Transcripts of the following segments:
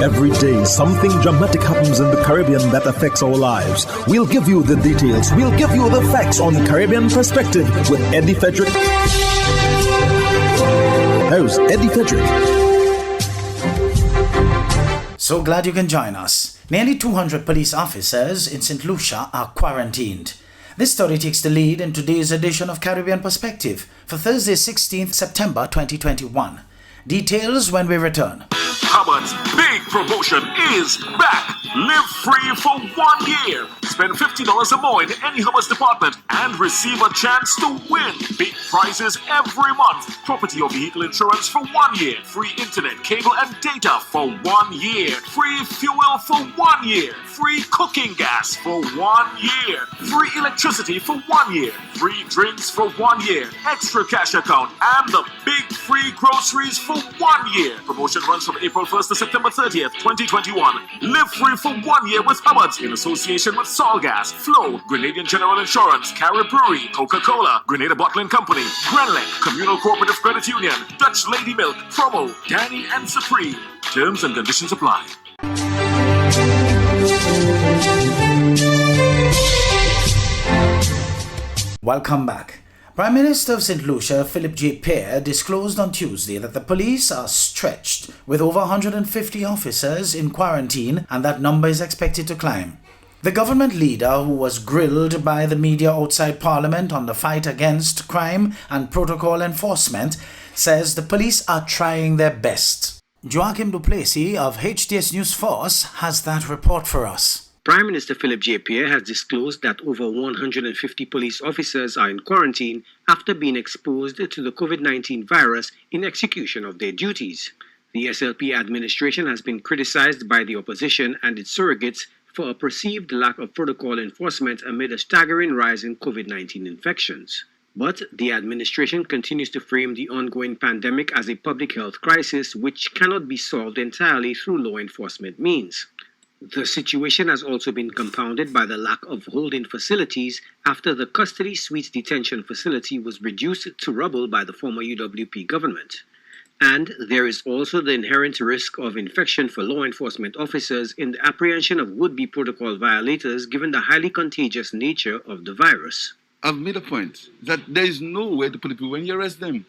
Every day, something dramatic happens in the Caribbean that affects our lives. We'll give you the details. We'll give you the facts on Caribbean Perspective with Eddie Frederick. Here's Eddie Frederick. So glad you can join us. Nearly 200 police officers in St. Lucia are quarantined. This story takes the lead in today's edition of Caribbean Perspective for Thursday, 16th September 2021. Details when we return. Hubbard's big promotion is back. Live free for 1 year. Spend $50 or more in any Hubbard's department and receive a chance to win big prizes every month. Property or vehicle insurance for 1 year. Free internet, cable and data for 1 year. Free fuel for 1 year. Free cooking gas for 1 year. Free electricity for 1 year. Free drinks for 1 year. Extra cash account and the big free groceries for 1 year. Promotion runs from April 1st to September 30th, 2021. Live free for 1 year with Hubbard's in association with Solgas, Flow, Grenadian General Insurance, Carib Brewery, Coca-Cola, Grenada Bottling Company, Grenlec, Communal Cooperative Credit Union, Dutch Lady Milk, Promo, Danny and Supreme. Terms and conditions apply. Welcome back. Prime Minister of St. Lucia, Philip J. Pierre, disclosed on Tuesday that the police are stretched with over 150 officers in quarantine and that number is expected to climb. The government leader, who was grilled by the media outside Parliament on the fight against crime and protocol enforcement, says the police are trying their best. Joachim Duplessis of HTS News Force has that report for us. Prime Minister Philip J. Pierre has disclosed that over 150 police officers are in quarantine after being exposed to the COVID-19 virus in execution of their duties. The SLP administration has been criticized by the opposition and its surrogates for a perceived lack of protocol enforcement amid a staggering rise in COVID-19 infections. But the administration continues to frame the ongoing pandemic as a public health crisis which cannot be solved entirely through law enforcement means. The situation has also been compounded by the lack of holding facilities after the custody suite detention facility was reduced to rubble by the former UWP government. And there is also the inherent risk of infection for law enforcement officers in the apprehension of would-be protocol violators given the highly contagious nature of the virus. I've made a point that there is no way to put people when you arrest them.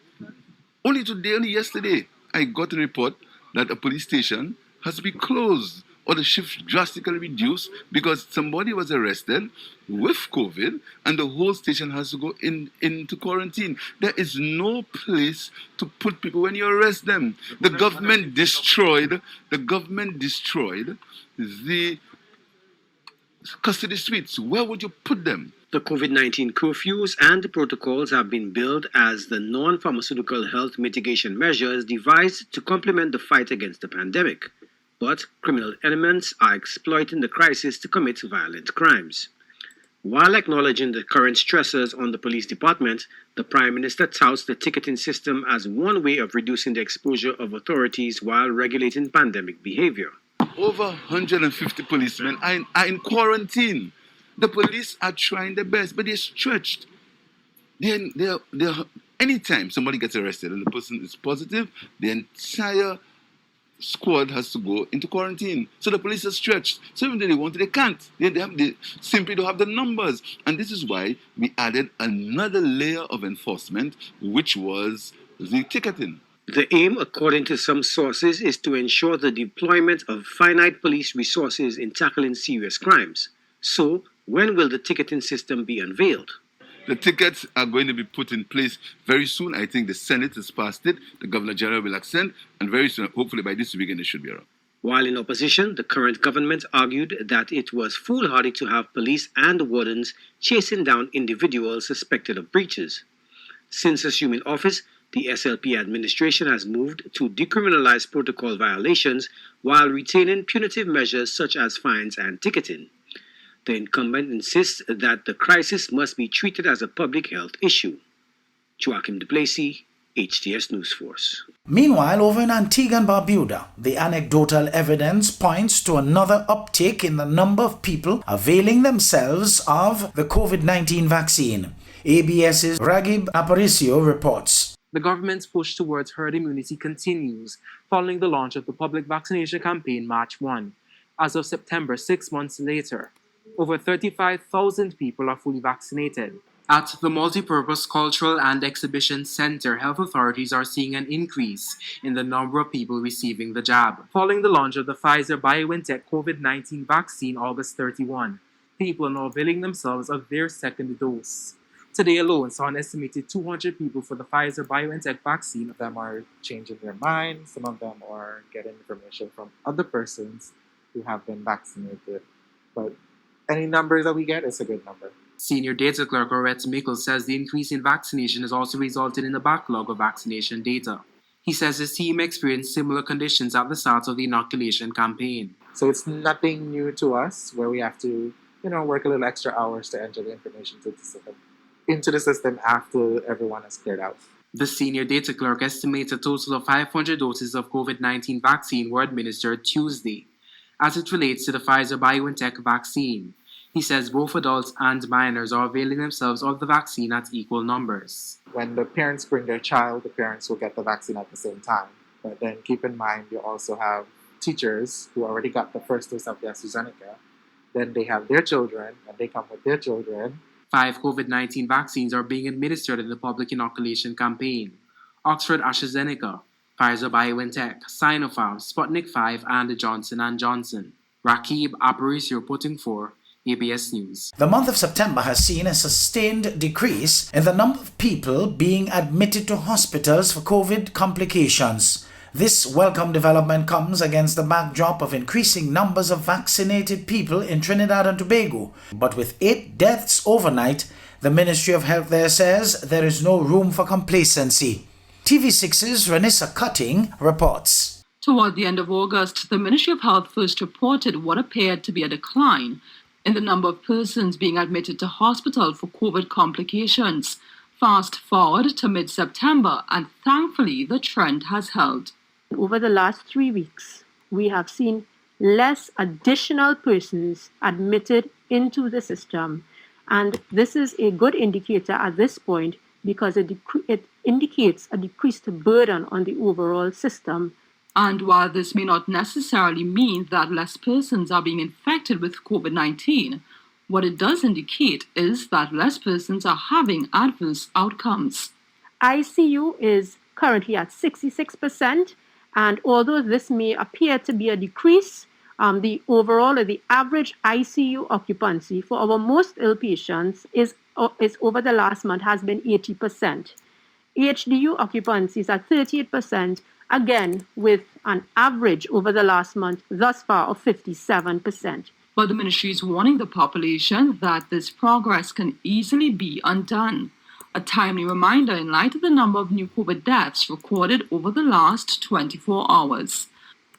Only yesterday, I got a report that a police station has to be closed or the shift drastically reduced because somebody was arrested with COVID and the whole station has to go into quarantine. There is no place to put people when you arrest them. The government destroyed the custody suites. Where would you put them? The COVID-19 curfews and protocols have been billed as the non-pharmaceutical health mitigation measures devised to complement the fight against the pandemic. But criminal elements are exploiting the crisis to commit violent crimes. While acknowledging the current stressors on the police department, the Prime Minister touts the ticketing system as one way of reducing the exposure of authorities while regulating pandemic behavior. Over 150 policemen are in quarantine. The police are trying their best, but they're stretched. Anytime somebody gets arrested and the person is positive, the entire squad has to go into quarantine. So the police are stretched. So even though they want it, they can't. They simply don't have the numbers. And this is why we added another layer of enforcement, which was the ticketing. The aim, according to some sources, is to ensure the deployment of finite police resources in tackling serious crimes. So, when will the ticketing system be unveiled? The tickets are going to be put in place very soon. I think the Senate has passed it. The Governor General will accent. And very soon, hopefully by this weekend, it should be around. While in opposition, the current government argued that it was foolhardy to have police and wardens chasing down individuals suspected of breaches. Since assuming office, the SLP administration has moved to decriminalize protocol violations while retaining punitive measures such as fines and ticketing. The incumbent insists that the crisis must be treated as a public health issue. Joachim Duplessis, HTS News Force. Meanwhile, over in Antigua and Barbuda, the anecdotal evidence points to another uptick in the number of people availing themselves of the COVID-19 vaccine. ABS's Ragib Aparicio reports. The government's push towards herd immunity continues following the launch of the public vaccination campaign March 1. As of September, 6 months later, over 35,000 people are fully vaccinated. At the Multipurpose Cultural and Exhibition Center, health authorities are seeing an increase in the number of people receiving the jab. Following the launch of the Pfizer-BioNTech COVID-19 vaccine August 31, people are now availing themselves of their second dose. Today alone saw an estimated 200 people for the Pfizer-BioNTech vaccine. Some of them are changing their minds. Some of them are getting information from other persons who have been vaccinated. But any numbers that we get is a good number. Senior data clerk Orette Mickle says the increase in vaccination has also resulted in a backlog of vaccination data. He says his team experienced similar conditions at the start of the inoculation campaign. So it's nothing new to us where we have to, work a little extra hours to enter the information into the system after everyone has cleared out. The senior data clerk estimates a total of 500 doses of COVID-19 vaccine were administered Tuesday. As it relates to the Pfizer-BioNTech vaccine, he says both adults and minors are availing themselves of the vaccine at equal numbers. When the parents bring their child, the parents will get the vaccine at the same time. But then keep in mind, you also have teachers who already got the first dose of the AstraZeneca. Then they have their children, and they come with their children. 5 COVID-19 vaccines are being administered in the public inoculation campaign. Oxford AstraZeneca, Pfizer-BioNTech, Sinopharm, Sputnik 5, and Johnson & Johnson. Rakib Aparicio reporting for ABS News. The month of September has seen a sustained decrease in the number of people being admitted to hospitals for COVID complications. This welcome development comes against the backdrop of increasing numbers of vaccinated people in Trinidad and Tobago. But with 8 deaths overnight, the Ministry of Health there says there is no room for complacency. TV6's Renissa Cutting reports. Toward the end of August, the Ministry of Health first reported what appeared to be a decline in the number of persons being admitted to hospital for COVID complications. Fast forward to mid-September, and thankfully the trend has held. Over the last 3 weeks, we have seen less additional persons admitted into the system. And this is a good indicator at this point because it indicates a decreased burden on the overall system. And while this may not necessarily mean that less persons are being infected with COVID-19, what it does indicate is that less persons are having adverse outcomes. ICU is currently at 66%, and although this may appear to be a decrease, the average ICU occupancy for our most ill patients is over the last month has been 80%. HDU occupancy is at 38%, again with an average over the last month thus far of 57%. But the ministry is warning the population that this progress can easily be undone. A timely reminder in light of the number of new COVID deaths recorded over the last 24 hours.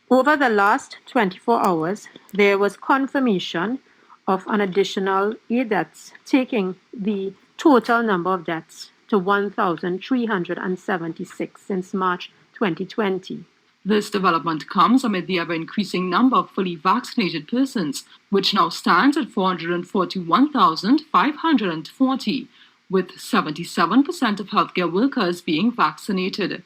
Over the last 24 hours, there was confirmation of an additional 8 deaths, taking the total number of deaths to 1,376 since March 2020. This development comes amid the ever-increasing number of fully vaccinated persons, which now stands at 441,540, with 77% of healthcare workers being vaccinated.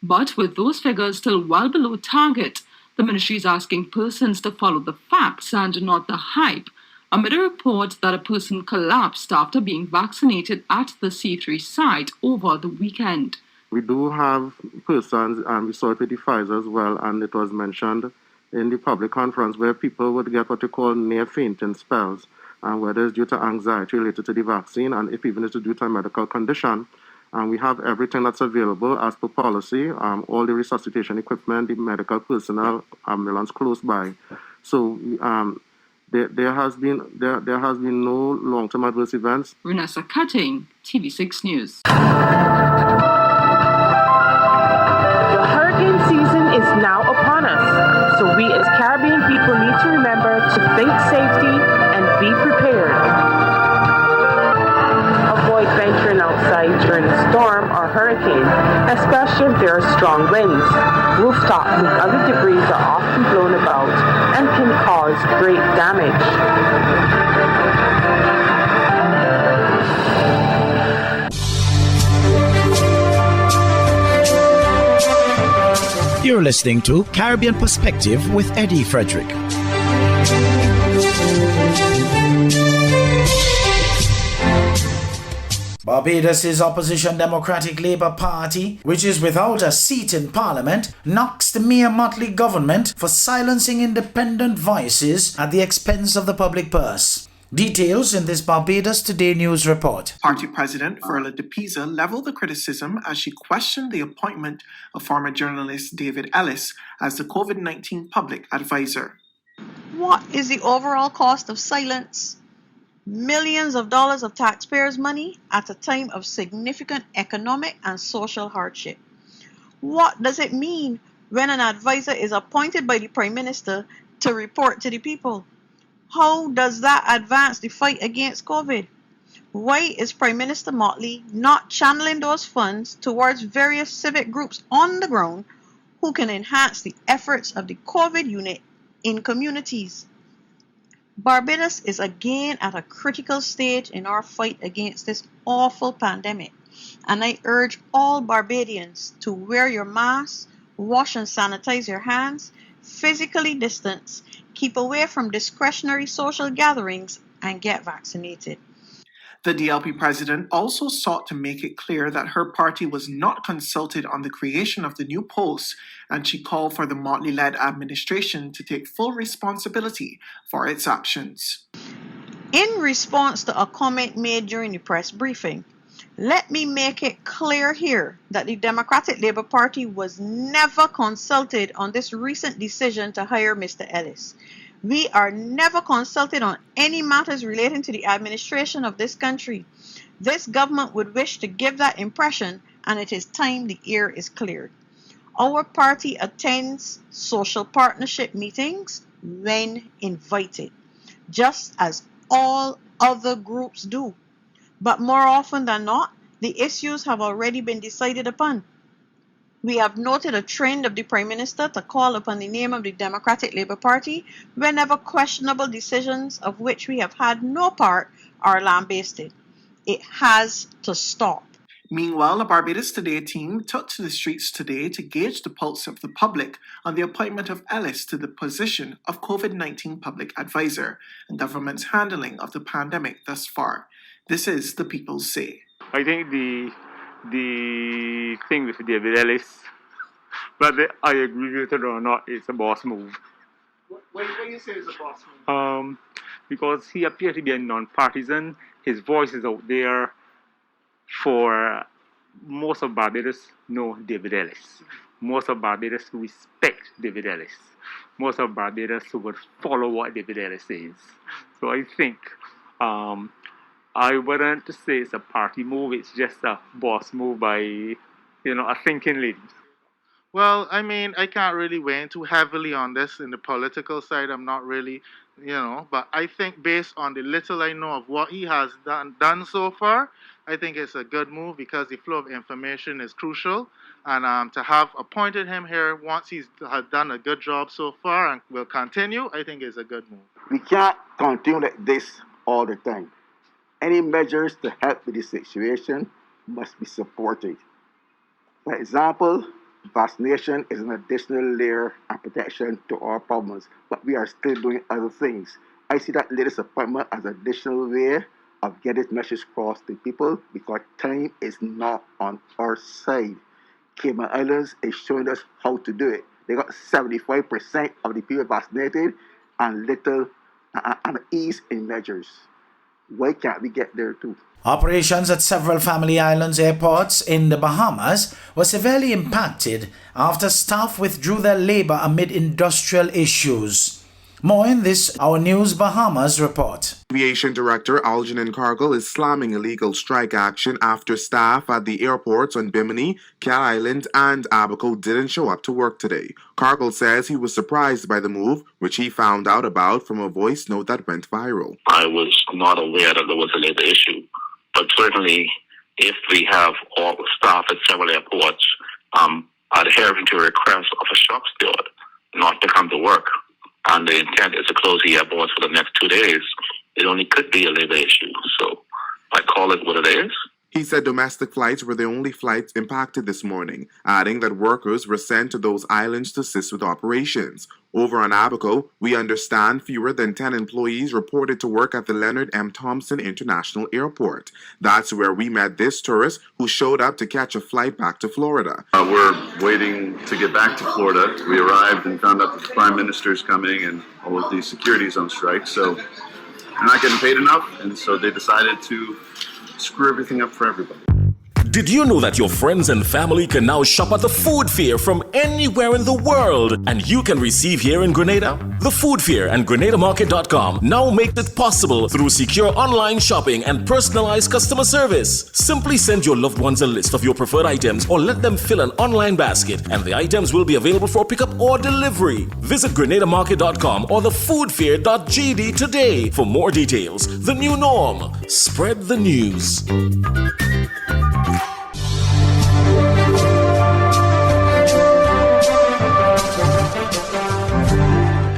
But with those figures still well below target, the ministry is asking persons to follow the facts and not the hype, amid a report that a person collapsed after being vaccinated at the C3 site over the weekend. We do have persons, and we saw it with the Pfizer as well, and it was mentioned in the public conference where people would get what you call near fainting spells, and whether it's due to anxiety related to the vaccine, and if even it's due to a medical condition. And we have everything that's available as per policy, all the resuscitation equipment, the medical personnel, ambulance close by. So there has been no long-term adverse events. Renessa Cutting, TV6 News. The hurricane season is now upon us, so we as Caribbean people need to remember to think safety and be prepared. Avoid venturing outside during a storm or hurricane, especially if there are strong winds. Rooftops and other debris are often blown about and can cause great damage. You're listening to Caribbean Perspective with Eddie Frederick. Barbados' opposition Democratic Labour Party, which is without a seat in Parliament, knocks the mere motley government for silencing independent voices at the expense of the public purse. Details in this Barbados Today news report. Party President Verla de Pisa leveled the criticism as she questioned the appointment of former journalist David Ellis as the COVID-19 public advisor. What is the overall cost of silence? Millions of dollars of taxpayers' money at a time of significant economic and social hardship. What does it mean when an advisor is appointed by the Prime Minister to report to the people? How does that advance the fight against COVID? Why is Prime Minister Motley not channeling those funds towards various civic groups on the ground who can enhance the efforts of the COVID unit in communities? Barbados is again at a critical stage in our fight against this awful pandemic, and I urge all Barbadians to wear your masks, wash and sanitize your hands, physically distance, keep away from discretionary social gatherings, and get vaccinated. The DLP president also sought to make it clear that her party was not consulted on the creation of the new post, and she called for the Motley-led administration to take full responsibility for its actions. In response to a comment made during the press briefing, let me make it clear here that the Democratic Labour Party was never consulted on this recent decision to hire Mr. Ellis. We are never consulted on any matters relating to the administration of this country. This government would wish to give that impression, and it is time the air is cleared. Our party attends social partnership meetings when invited, just as all other groups do. But more often than not, the issues have already been decided upon. We have noted a trend of the Prime Minister to call upon the name of the Democratic Labour Party whenever questionable decisions of which we have had no part are lambasted. It has to stop. Meanwhile, the Barbados Today team took to the streets today to gauge the pulse of the public on the appointment of Ellis to the position of COVID-19 public advisor and government's handling of the pandemic thus far. This is the People's Say. I think the thing with David Ellis, whether I agree with it or not, it's a boss move. Why do you say it's a boss move? Because he appears to be a non-partisan. His voice is out there. For most of Barbados know David Ellis. Most of Barbados respect David Ellis. Most of Barbados would follow what David Ellis says. So I think I wouldn't say it's a party move. It's just a boss move by, a thinking lady. Well, I mean, I can't really weigh in too heavily on this in the political side. I'm not really, but I think based on the little I know of what he has done so far, I think it's a good move because the flow of information is crucial. And to have appointed him here once he's done a good job so far and will continue, I think is a good move. We can't continue like this all the time. Any measures to help with the situation must be supported. For example, vaccination is an additional layer of protection to our problems, but we are still doing other things. I see that latest appointment as an additional way of getting this message across to people because time is not on our side. Cayman Islands is showing us how to do it. They got 75% of the people vaccinated and little and ease in measures. Why can't we get there too? Operations at several Family Islands airports in the Bahamas were severely impacted after staff withdrew their labor amid industrial issues. More in this Our News Bahamas report. Aviation Director Algernon Cargill is slamming illegal strike action after staff at the airports on Bimini, Cat Island, and Abaco didn't show up to work today. Cargill says he was surprised by the move, which he found out about from a voice note that went viral. I was not aware that there was a labor issue, but certainly if we have all the staff at several airports adhering to a request of a shop steward not to come to work, and the intent is to close the airports for the next 2 days, it only could be a labor issue. So I call it what it is. He said domestic flights were the only flights impacted this morning, adding that workers were sent to those islands to assist with operations. Over on Abaco, we understand fewer than 10 employees reported to work at the Leonard M. Thompson International Airport. That's where we met this tourist who showed up to catch a flight back to Florida. We're waiting to get back to Florida. We arrived and found out that the Prime Minister is coming and all of the security's on strike, so they're not getting paid enough, and so they decided to screw everything up for everybody. Did you know that your friends and family can now shop at the Food Fair from anywhere in the world, and you can receive here in Grenada? The Food Fair and GrenadaMarket.com now make it possible through secure online shopping and personalized customer service. Simply send your loved ones a list of your preferred items or let them fill an online basket, and the items will be available for pickup or delivery. Visit GrenadaMarket.com or thefoodfair.gd today for more details. The new norm. Spread the news.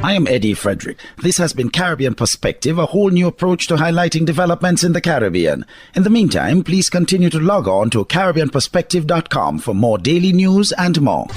I am Eddie Frederick. This has been Caribbean Perspective, a whole new approach to highlighting developments in the Caribbean. In the meantime, please continue to log on to CaribbeanPerspective.com for more daily news and more.